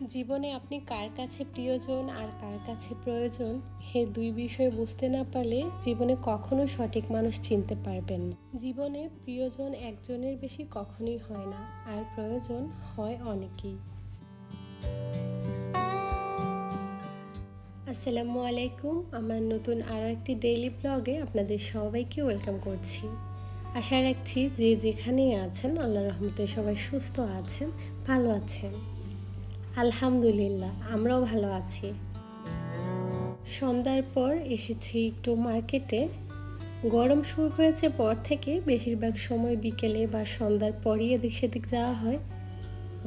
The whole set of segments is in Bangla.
জীবনে আপনি কার কাছে প্রিয়জন আর কার কাছে প্রয়োজন এই দুই বিষয় বুঝতে না পারলে জীবনে কখনো সঠিক মানুষ চিনতে পারবেন না। জীবনে প্রিয়জন একজনের বেশি কখনোই হয় না, আর প্রয়োজন হয় অনেকেই। আসসালামু আলাইকুম। আমার নতুন আরও একটি ডেইলি ব্লগে আপনাদের সবাইকে ওয়েলকাম করছি। আশা রাখছি যে যেখানেই আছেন আল্লাহর রহমতে সবাই সুস্থ আছেন, ভালো আছেন। আলহামদুলিল্লাহ, আমরাও ভালো আছি। সন্ধ্যার পর এসেছি একটু মার্কেটে। গরম শুরু হয়েছে পর থেকে বেশিরভাগ সময় বিকেলে বা সন্ধ্যার পরই এদিক সেদিক যাওয়া হয়।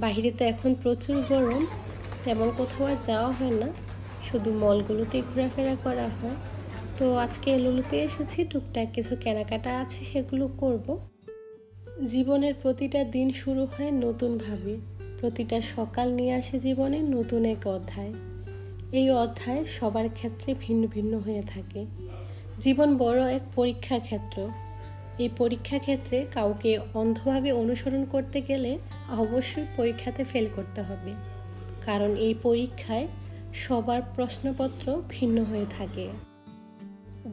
বাইরে তো এখন প্রচুর গরম, তেমন কোথাও আর যাওয়া হয় না, শুধু মলগুলোতেই ঘোরাফেরা করা হয়। তো আজকে এলুলুতে এসেছি, টুকটাক কিছু কেনাকাটা আছে, সেগুলো করব। জীবনের প্রতিটা দিন শুরু হয় নতুনভাবে, প্রতিটা সকাল নিয়ে আসে জীবনে নতুন এক অধ্যায়। এই অধ্যায় সবার ক্ষেত্রে ভিন্ন ভিন্ন হয়ে থাকে। জীবন বড় এক পরীক্ষা ক্ষেত্র। এই পরীক্ষা ক্ষেত্রে কাউকে অন্ধভাবে অনুসরণ করতে গেলে অবশ্যই পরীক্ষাতে ফেল করতে হবে, কারণ এই পরীক্ষায় সবার প্রশ্নপত্র ভিন্ন হয়ে থাকে।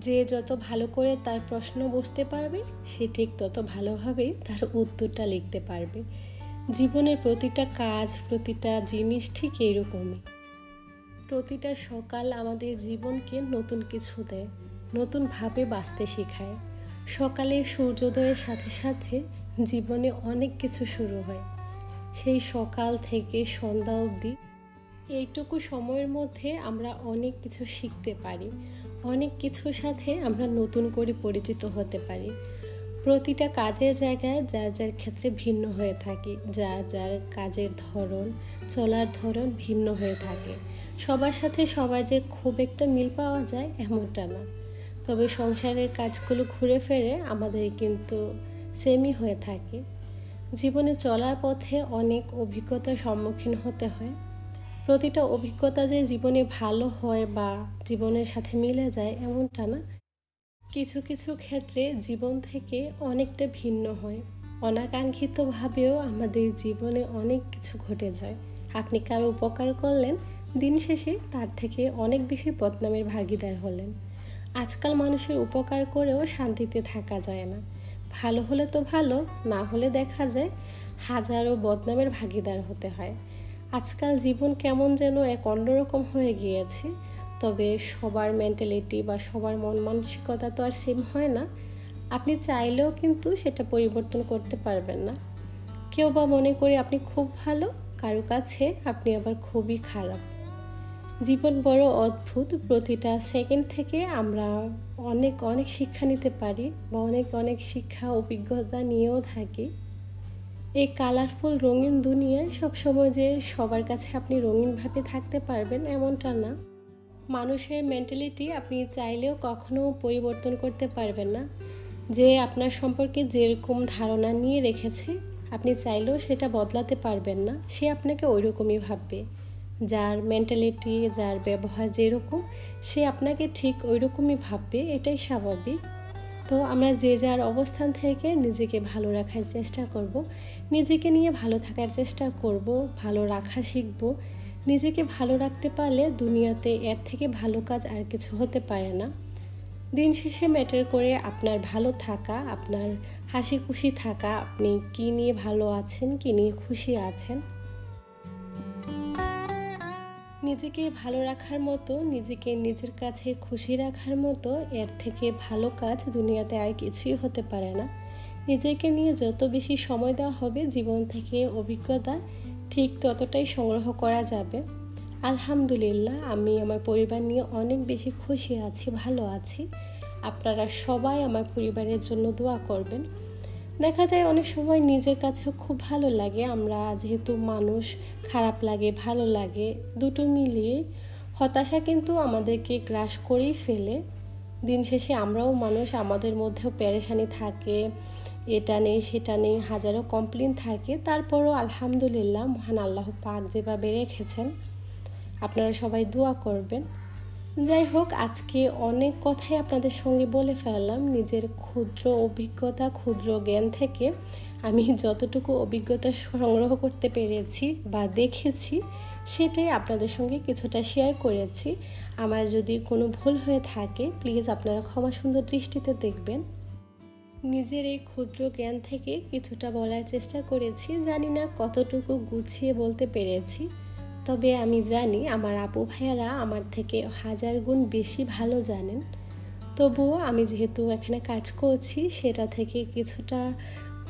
যে যত ভালো করে তার প্রশ্ন বুঝতে পারবে, সে ঠিক তত ভালোভাবে তার উত্তরটা লিখতে পারবে। জীবনের প্রতিটা কাজ, প্রতিটা জিনিস ঠিক এইরকমই। প্রতিটা সকাল আমাদের জীবনকে নতুন কিছু দেয়, নতুনভাবে বাঁচতে শেখায়। সকালে সূর্যোদয়ের সাথে সাথে জীবনে অনেক কিছু শুরু হয়। সেই সকাল থেকে সন্ধ্যা অবধি এইটুকু সময়ের মধ্যে আমরা অনেক কিছু শিখতে পারি, অনেক কিছুর সাথে আমরা নতুন করে পরিচিত হতে পারি। প্রতিটা কাজের জায়গায় যার যার ক্ষেত্রে ভিন্ন হয়ে থাকে, যার যার কাজের ধরন, চলার ধরন ভিন্ন হয়ে থাকে। সবার সাথে সবার যে খুব একটা মিল পাওয়া যায় এমনটা না, তবে সংসারের কাজগুলো ঘুরে ফিরে আমাদের কিন্তু সেমই হয়ে থাকে। জীবনে চলার পথে অনেক অভিজ্ঞতার সম্মুখীন হতে হয়। প্রতিটা অভিজ্ঞতা যে জীবনে ভালো হয় বা জীবনের সাথে মিলে যায় এমনটা না, কিছু কিছু ক্ষেত্রে জীবন থেকে অনেকটা ভিন্ন হয়। অনাকাঙ্ক্ষিতভাবেও আমাদের জীবনে অনেক কিছু ঘটে যায়। আপনি কারো উপকার করলেন, দিন শেষে তার থেকে অনেক বেশি বদনামের ভাগিদার হলেন। আজকাল মানুষের উপকার করেও শান্তিতে থাকা যায় না। ভালো হলে তো ভালো, না হলে দেখা যায় হাজারো বদনামের ভাগিদার হতে হয়। আজকাল জীবন কেমন যেন এক অন্যরকম হয়ে গিয়েছে। তবে সবার মেন্টালিটি বা সবার মন মানসিকতা তো আর সেম হয় না। আপনি চাইলেও কিন্তু সেটা পরিবর্তন করতে পারবেন না। কেউ বা মনে করে আপনি খুব ভালো, কারো কাছে আপনি আবার খুবই খারাপ। জীবন বড় অদ্ভুত। প্রতিটা সেকেন্ড থেকে আমরা অনেক অনেক শিক্ষা নিতে পারি বা অনেক অনেক শিক্ষা অভিজ্ঞতা নিয়েও থাকি। এই কালারফুল রঙিন দুনিয়ায় সবসময় যে সবার কাছে আপনি রঙিনভাবে থাকতে পারবেন এমনটা না। মানুষের মেন্টালিটি আপনি চাইলেও কখনো পরিবর্তন করতে পারবেন না। যে আপনার সম্পর্কে যেরকম ধারণা নিয়ে রেখেছে, আপনি চাইলেও সেটা বদলাতে পারবেন না। সে আপনাকে ওই রকমই ভাববে। যার মেন্টালিটি, যার ব্যবহার যেরকম, সে আপনাকে ঠিক ওই রকমই ভাববে, এটাই স্বাভাবিক। তো আমরা যে যার অবস্থান থেকে নিজেকে ভালো রাখার চেষ্টা করব, নিজেকে নিয়ে ভালো থাকার চেষ্টা করব, ভালো রাখা শিখব। নিজেকে ভালো রাখতে পারলে দুনিয়াতে এর থেকে ভালো কাজ আর কিছু হতে পারে না। দিন শেষে ম্যাটার করে আপনার ভালো থাকা, আপনার হাসি খুশি থাকা, আপনি কী নিয়ে ভালো আছেন, কী নিয়ে খুশি আছেন। নিজেকে ভালো রাখার মতো, নিজেকে নিজের কাছে খুশি রাখার মতো এর থেকে ভালো কাজ দুনিয়াতে আর কিছুই হতে পারে না। নিজেকে নিয়ে যত বেশি সময় দেওয়া হবে, জীবন থেকে অভিজ্ঞতা ঠিক ততটাই সংগ্রহ করা যাবে। আলহামদুলিল্লাহ, আমি আমার পরিবার নিয়ে অনেক বেশি খুশি আছি, ভালো আছি। আপনারা সবাই আমার পরিবারের জন্য দোয়া করবেন। দেখা যায় অনেক সময় নিজের কাছেও খুব ভালো লাগে। আমরা যেহেতু মানুষ, খারাপ লাগে, ভালো লাগে, দুটো মিলিয়ে হতাশা কিন্তু আমাদেরকে গ্রাস করেই ফেলে। দিন শেষে আমরাও মানুষ, আমাদের মধ্যেও পেরেশানি থাকে, এটা নেই সেটা নেই, হাজারো কমপ্লেন থাকে। তারপরও আলহামদুলিল্লাহ, মহান আল্লাহ পাক যেভাবে রেখেছেন, আপনারা সবাই দোয়া করবেন। যাই হোক, আজকে অনেক কথাই আপনাদের সঙ্গে বলে ফেললাম। নিজের ক্ষুদ্র অভিজ্ঞতা, ক্ষুদ্র জ্ঞান থেকে আমি যতটুকু অভিজ্ঞতা সংগ্রহ করতে পেরেছি বা দেখেছি, সেটাই আপনাদের সঙ্গে কিছুটা শেয়ার করেছি। আমার যদি কোনো ভুল হয়ে থাকে প্লিজ আপনারা ক্ষমা সুন্দর দৃষ্টিতে দেখবেন। নিজের এই ক্ষুদ্র জ্ঞান থেকে কিছুটা বলার চেষ্টা করেছি, জানি না কতটুকু গুছিয়ে বলতে পেরেছি, তবে আমি জানি আমার আপু ভাইয়ারা আমার থেকে 1000 গুণ বেশি ভালো জানেন। তবুও আমি যেহেতু এখানে কাজ করছি সেটা থেকে কিছুটা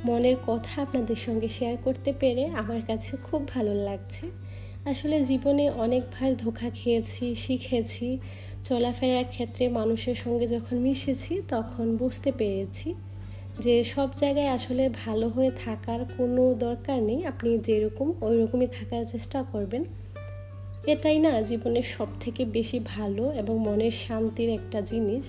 মনের কথা আপনাদের সঙ্গে শেয়ার করতে পেরে আমার কাছে খুব ভালো লাগছে। আসলে জীবনে অনেকবার ধোঁকা খেয়েছি, শিখেছি। চলাফেরার ক্ষেত্রে মানুষের সঙ্গে যখন মিশেছি তখন বুঝতে পেরেছি যে সব জায়গায় আসলে ভালো হয়ে থাকার কোনো দরকার নেই। আপনি যেরকম ওই রকমই থাকার চেষ্টা করবেন, এটাই না জীবনের সব থেকে বেশি ভালো এবং মনের শান্তির একটা জিনিস।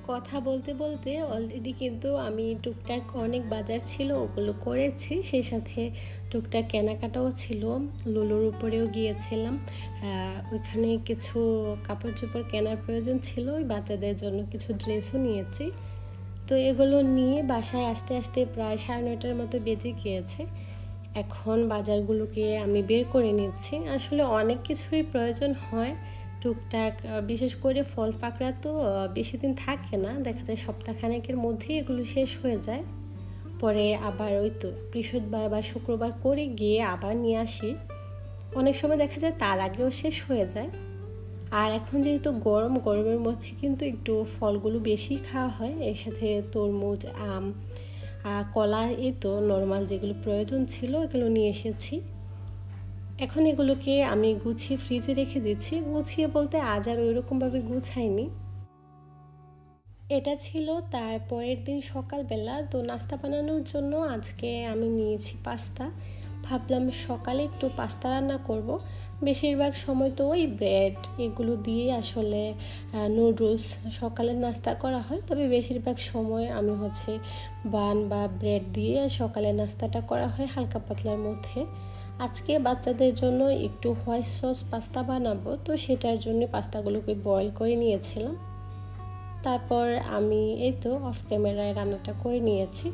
কথা বলতে বলতে অলরেডি কিন্তু আমি টুকটাক অনেক বাজার ছিল ওগুলো করেছি, সেই সাথে টুকটাক কেনাকাটাও ছিল। লুলুর উপরেও গিয়েছিলাম, ওইখানে কিছু কাপড় চোপড় কেনার প্রয়োজন ছিল, ওই বাচ্চাদের জন্য কিছু ড্রেসও নিয়েছি। তো এগুলো নিয়ে বাসায় আসতে আসতে প্রায় 9:30টার মতো বেজে গিয়েছে। এখন বাজারগুলোকে আমি বের করে নিচ্ছি। আসলে অনেক কিছুই প্রয়োজন হয় টুকটাক, বিশেষ করে ফল পাকড়া তো বেশি দিন থাকে না, দেখা যায় সপ্তাহখানেকের মধ্যেই এগুলো শেষ হয়ে যায়। পরে আবার ওই তো বৃহস্পতিবার বা শুক্রবার করে গিয়ে আবার নিয়ে আসি, অনেক সময় দেখা যায় তার আগেও শেষ হয়ে যায়। আর এখন যেহেতু গরমের মধ্যে কিন্তু একটু ফলগুলো বেশি খাওয়া হয়, এর সাথে তরমুজ, আম, কলা, এই তো নর্মাল যেগুলো প্রয়োজন ছিল এগুলো নিয়ে এসেছি। এখন এগুলোকে আমি গুছিয়ে ফ্রিজে রেখে দিচ্ছি। গুছিয়ে বলতে আজ আর ওইরকমভাবে গুছাইনি। এটা ছিল তার পরের দিন সকালবেলা। তো নাস্তা বানানোর জন্য আজকে আমি নিয়েছি পাস্তা। ভাবলাম সকালে একটু পাস্তা রান্না করব। বেশিরভাগ সময় তো ওই ব্রেড এগুলো দিয়ে আসলে নুডলস সকালের নাস্তা করা হয়, তবে বেশিরভাগ সময় আমি বান বা ব্রেড দিয়ে সকালের নাস্তাটা করা হয় হালকা পাতলার মধ্যে। আজকে বাচ্চাদের জন্য একটু হোয়াইট সস পাস্তা বানাবো, তো সেটার জন্য পাস্তাগুলোকে বয়েল করে নিয়েছিলাম। তারপর আমি এই তো অফ ক্যামেরায় রান্নাটা করে নিয়েছি,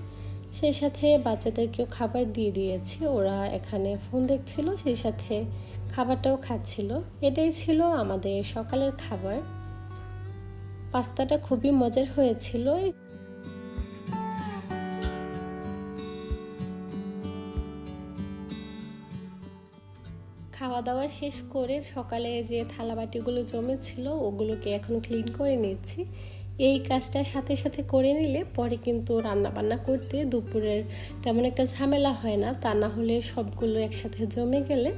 সেই সাথে বাচ্চাদেরকেও খাবার দিয়ে দিয়েছি। ওরা এখানে ফোন দেখছিল, সেই সাথে খাবারটাও খাচ্ছিল। এটাই ছিল আমাদের সকালের খাবার। পাস্তাটা খুবই মজার হয়েছিল। খাওয়া দাওয়া শেষ করে সকালে যে থালাবাটিগুলো জমেছিল ওগুলোকে এখন ক্লিন করে নিচ্ছি। এই কাজটা সাথে সাথে করে নিলে পরে কিন্তু রান্না বান্না করতে দুপুরের তেমন একটা ঝামেলা হয় না, তা না হলে সবগুলো একসাথে জমে গেলে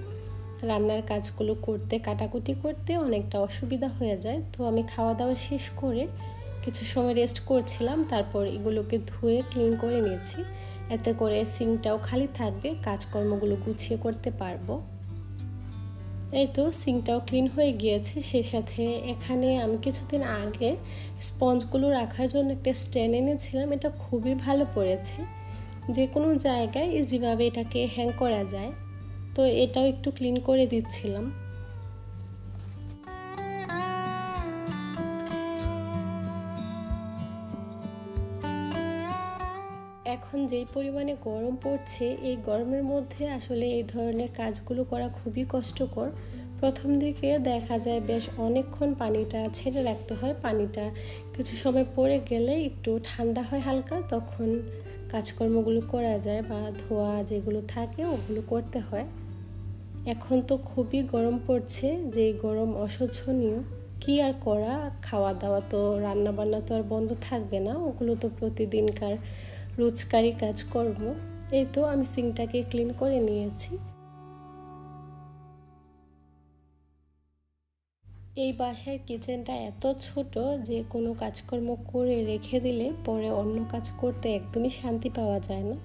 রান্নার কাজগুলো করতে, কাটাকুটি করতে অনেকটা অসুবিধা হয়ে যায়। তো আমি খাওয়া দাওয়া শেষ করে কিছু সময় রেস্ট করছিলাম, তারপর এগুলোকে ধুয়ে ক্লিন করে নিয়েছি। এতে করে সিঙ্কটাও খালি থাকবে, কাজকর্মগুলো গুছিয়ে করতে পারবো। এই তো সিঙ্কটাও ক্লিন হয়ে গিয়েছে। সেই সাথে এখানে আমি কিছুদিন আগে স্পঞ্জগুলো রাখার জন্য একটা স্ট্যান্ড এনেছিলাম, এটা খুবই ভালো পড়েছে। যে কোনো জায়গায় ইজিভাবে এটাকে হ্যাং করা যায়, তো এটাও একটু ক্লিন করে দিচ্ছিলাম। এখন যেই পরিমাণে গরম পড়ছে, এই গরমের মধ্যে আসলে এই ধরনের কাজগুলো করা খুবই কষ্টকর। প্রথম দিকে দেখা যায় বেশ অনেকক্ষণ পানিটা ছেড়ে রাখতে হয়, পানিটা কিছু সময় পড়ে গেলে একটু ঠান্ডা হয় হালকা, তখন কাজকর্মগুলো করা যায় বা ধোয়া যেগুলো থাকে ওগুলো করতে হয়। এখন তো খুবই গরম পড়ছে, যে গরম অসহ্যনীয়। কি আর করা, খাওয়া দাওয়া তো, রান্না বান্না তো আর বন্ধ থাকবে না, ওগুলো তো প্রতিদিনকার রোজকারই কাজকর্ম। এই তো আমি সিঙ্কটাকে ক্লিন করে নিয়েছি। এই বাসার কিচেনটা এত ছোট যে কোনো কাজকর্ম করে রেখে দিলে পরে অন্য কাজ করতে একদমই শান্তি পাওয়া যায় না।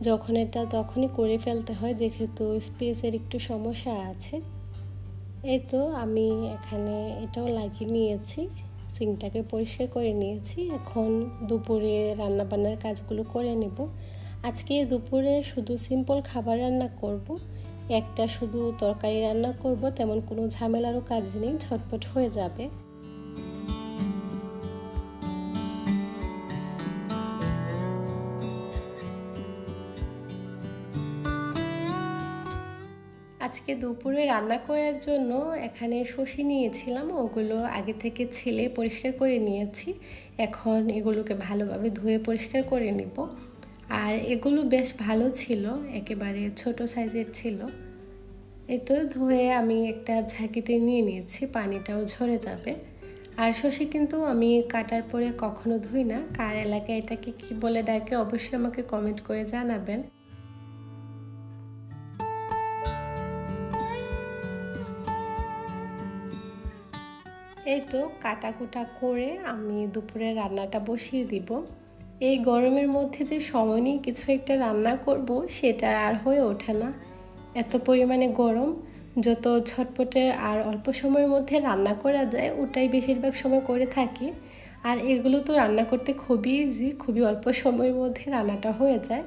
যখন এটা তখনই করে ফেলতে হয়, যেহেতু স্পেসের একটু সমস্যা আছে। এই তো আমি এখানে এটাও লাগিয়ে নিয়েছি, সিঙ্কটাকে পরিষ্কার করে নিয়েছি। এখন দুপুরে রান্নাবান্নার কাজগুলো করে নেব। আজকে দুপুরে শুধু সিম্পল খাবার রান্না করব। একটা শুধু তরকারি রান্না করব, তেমন কোনো ঝামেলারও কাজ নেই, ঝটপট হয়ে যাবে। আজকে দুপুরে রান্না করার জন্য এখানে সবজি নিয়েছিলাম, ওগুলো আগে থেকে ছিলে পরিষ্কার করে নিয়েছি। এখন এগুলোকে ভালোভাবে ধুয়ে পরিষ্কার করে নিব। আর এগুলো বেশ ভালো ছিল, একেবারে ছোট সাইজের ছিল। এই তো ধুয়ে আমি একটা ঝাঁকিতে নিয়ে নিয়েছি, পানিটাও ঝরে যাবে। আর সবজি কিন্তু আমি কাটার পরে কখনো ধুই না। কার এলাকায় এটাকে কি বলে ডাকে অবশ্যই আমাকে কমেন্ট করে জানাবেন। এই তো কাটাকুটা করে আমি দুপুরে রান্নাটা বসিয়ে দিব। এই গরমের মধ্যে যে সময় নিয়ে কিছু একটা রান্না করব সেটা আর হয়ে ওঠে না, এত পরিমাণে গরম। যত ঝটপটে আর অল্প সময়ের মধ্যে রান্না করা যায় ওটাই বেশিরভাগ সময় করে থাকি। আর এগুলো তো রান্না করতে খুবই ইজি, খুবই অল্প সময়ের মধ্যে রান্নাটা হয়ে যায়।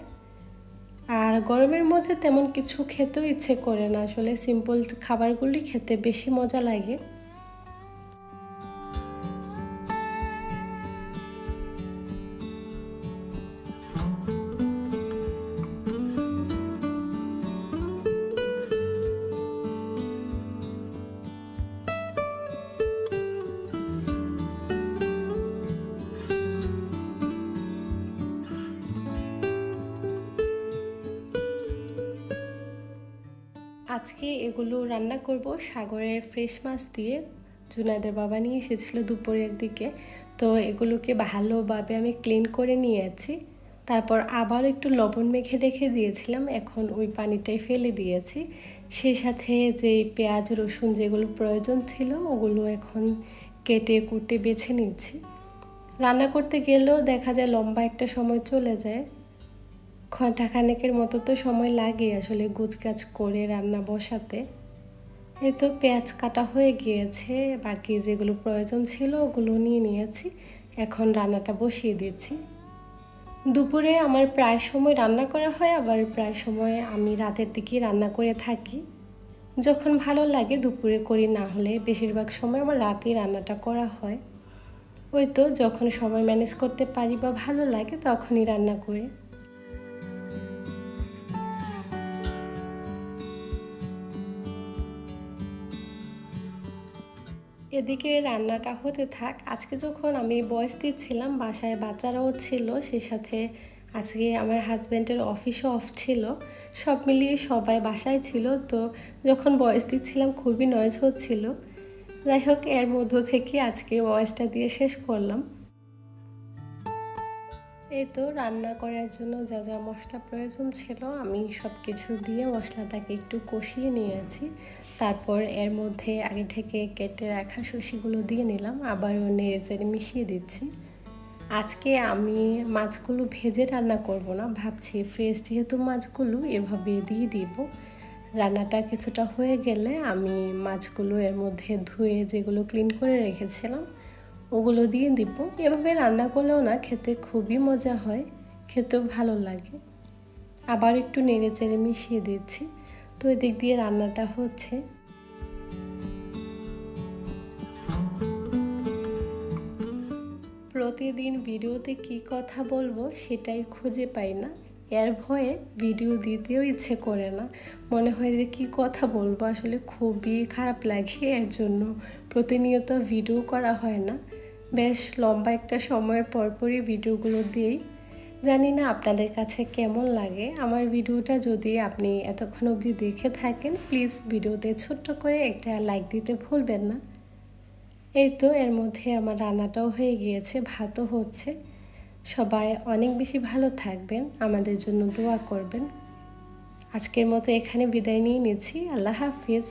আর গরমের মধ্যে তেমন কিছু খেতেও ইচ্ছে করে না, আসলে সিম্পল খাবারগুলি খেতে বেশি মজা লাগে। আজকে এগুলো রান্না করব সাগরের ফ্রেশ মাছ দিয়ে। জুনাইদের বাবা নিয়ে এসেছিল দুপুরের দিকে, তো এগুলোকে ভালোভাবে আমি ক্লিন করে নিয়েছি। তারপর আবার একটু লবণ মেখে রেখে দিয়েছিলাম, এখন ওই পানিটাই ফেলে দিয়েছি। সেই সাথে যে পেঁয়াজ রসুন যেগুলো প্রয়োজন ছিল ওগুলো এখন কেটে কুটে বেছে নিচ্ছি। রান্না করতে গেলেও দেখা যায় লম্বা একটা সময় চলে যায়, ঘন্টাখানেকের মতো তো সময় লাগে আসলে গুছগাছ করে রান্না বসাতে। এই তো পেঁয়াজ কাটা হয়ে গিয়েছে, বাকি যেগুলো প্রয়োজন ছিল ওগুলো নিয়ে নিয়েছি। এখন রান্নাটা বসিয়ে দিচ্ছি। দুপুরে আমার প্রায় সময় রান্না করা হয়, আবার প্রায় সময় আমি রাতের দিকে রান্না করে থাকি। যখন ভালো লাগে দুপুরে করি, না হলে বেশিরভাগ সময় আমার রাতেই রান্নাটা করা হয়। ওই তো যখন সময় ম্যানেজ করতে পারি বা ভালো লাগে তখনই রান্না করি। এদিকে রান্নাটা হতে থাক। আজকে যখন আমি ভয়েস দিচ্ছিলাম বাসায় বাচ্চারাও ছিল, সেই সাথে আজকে আমার হাজব্যান্ডের অফিসও অফ ছিল, সব মিলিয়ে সবাই বাসায় ছিল। তো যখন ভয়েস দিচ্ছিলাম খুবই নয়েজ হচ্ছিল। যাই হোক, এর মধ্য থেকে আজকে ভয়েসটা দিয়ে শেষ করলাম। এই তো রান্না করার জন্য যা যা মশলা প্রয়োজন ছিল আমি সব কিছু দিয়ে মশলাটাকে একটু কষিয়ে নিয়েছি। তারপর এর মধ্যে আগে থেকে কেটে রাখা সবজিগুলো দিয়ে নিলাম, আবারও নেড়েচেড়ে মিশিয়ে দিচ্ছি। আজকে আমি মাছগুলো ভেজে রান্না করব না, ভাবছি ফ্রেশ যেহেতু মাছগুলো এভাবে দিয়ে দিব। রান্নাটা কিছুটা হয়ে গেলে আমি মাছগুলো এর মধ্যে ধুয়ে যেগুলো ক্লিন করে রেখেছিলাম ওগুলো দিয়ে দিব। এভাবে রান্না করলেও না খেতে খুবই মজা হয়, খেতেও ভালো লাগে। আবার একটু নেড়ে চেড়ে মিশিয়ে দিচ্ছি। তো এদিক দিয়ে রান্নাটা হচ্ছে। প্রতিদিন ভিডিওতে কি কথা বলবো সেটাই খুঁজে পাই না, এর ভয়ে ভিডিও দিতেও ইচ্ছে করে না। মনে হয় যে কি কথা বলবো, আসলে খুবই খারাপ লাগে, এর জন্য প্রতিনিয়ত ভিডিও করা হয় না। বেশ লম্বা একটা সময়ের পরপরই ভিডিওগুলো দিই। জানি না আপনাদের কাছে কেমন লাগে আমার ভিডিওটা। যদি আপনি এতক্ষণ অবধি দেখে থাকেন প্লিজ ভিডিওতে ছোট্ট করে একটা লাইক দিতে ভুলবেন না। এই তো এর মধ্যে আমার রান্নাটাও হয়ে গিয়েছে, ভাতও হচ্ছে। সবাই অনেক বেশি ভালো থাকবেন, আমাদের জন্য দোয়া করবেন। আজকের মতো এখানে বিদায় নিয়ে নিচ্ছি। আল্লাহ হাফিজ।